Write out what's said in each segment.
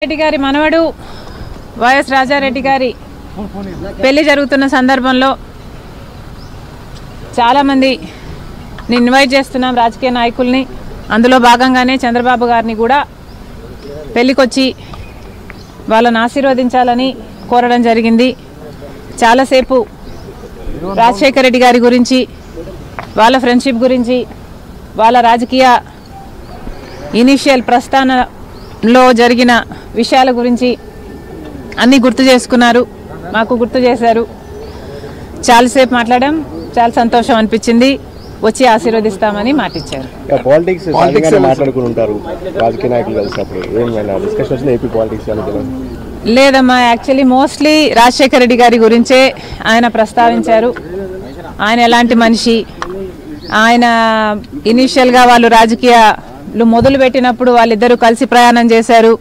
రెడ్డి గారి మనవడు వైఎస్ రాజారెడ్డి గారి పెళ్లి జరుగుతున్న సందర్భంలో చాలామంది ఇన్వైట్ చేస్తున్నాం రాజకీయ నాయకుల్ని. అందులో భాగంగానే చంద్రబాబు గారిని కూడా పెళ్లికొచ్చి వాళ్ళని ఆశీర్వదించాలని కోరడం జరిగింది. చాలాసేపు రాజశేఖర రెడ్డి గారి గురించి, వాళ్ళ ఫ్రెండ్షిప్ గురించి, వాళ్ళ రాజకీయ ఇనిషియల్ ప్రస్థానంలో జరిగిన విషయాల గురించి అన్నీ గుర్తు చేసుకున్నారు, మాకు గుర్తు చేశారు. చాలాసేపు మాట్లాడాం, చాలా సంతోషం అనిపించింది. వచ్చి ఆశీర్వదిస్తామని మాటిచ్చారు. లేదమ్మా, యాక్చువల్లీ మోస్ట్లీ రాజశేఖర రెడ్డి గారి గురించే ఆయన ప్రస్తావించారు. ఆయన ఎలాంటి మనిషి, ఆయన ఇనీషియల్గా వాళ్ళు రాజకీయాలు మొదలుపెట్టినప్పుడు వాళ్ళిద్దరూ కలిసి ప్రయాణం చేశారు.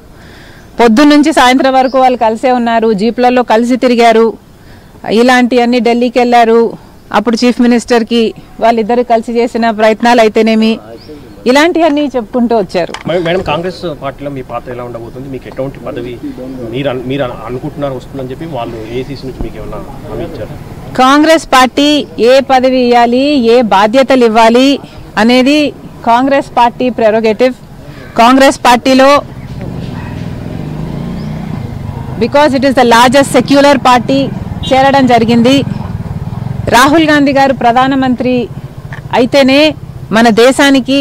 పొద్దున్నుంచి సాయంత్రం వరకు వాళ్ళు కలిసే ఉన్నారు, జీప్లలో కలిసి తిరిగారు. ఇలాంటివన్నీ ఢిల్లీకి వెళ్ళారు, అప్పుడు చీఫ్ మినిస్టర్కి వాళ్ళిద్దరు కలిసి చేసిన ప్రయత్నాలు అయితేనేమి, ఇలాంటివన్నీ చెప్పుకుంటూ వచ్చారు. మేడం, కాంగ్రెస్ పార్టీలో మీ పాత్ర ఎలా ఉండబోతుంది? మీకు ఎటువంటి పదవి మీరు అనుకుంటున్నారు వస్తుందని చెప్పి వాళ్ళు ఏసీసీ నుంచి మీకు ఏమన్నా హామీ ఇచ్చారు? కాంగ్రెస్ పార్టీ ఏ పదవి ఇవ్వాలి, ఏ బాధ్యతలు ఇవ్వాలి అనేది కాంగ్రెస్ పార్టీ ప్రెరోగేటివ్. కాంగ్రెస్ పార్టీలో because it is the largest secular party చేరడం జరిగింది. రాహుల్ గాంధీ గారు ప్రధానమంత్రి అయితేనే మన దేశానికి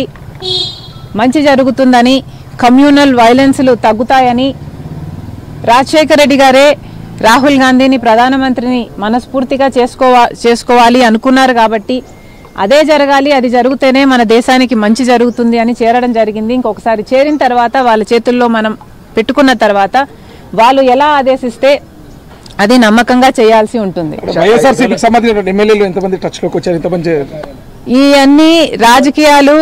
మంచి జరుగుతుందని, కమ్యూనల్ వైలెన్స్లు తగ్గుతాయని రాజశేఖర రెడ్డి గారే రాహుల్ గాంధీని ప్రధానమంత్రిని మనస్ఫూర్తిగా చేసుకోవాలి అనుకున్నారు. కాబట్టి అదే జరగాలి, అది జరిగితేనే మన దేశానికి మంచి జరుగుతుంది అని చేరడం జరిగింది. ఇంకొకసారి చేరిన తర్వాత వాళ్ళ చేతుల్లో మనం పెట్టుకున్న తర్వాత వాళ్ళు ఎలా ఆదేశిస్తే అది నమ్మకంగా చేయాల్సి ఉంటుంది. ఈ అన్ని రాజకీయాలు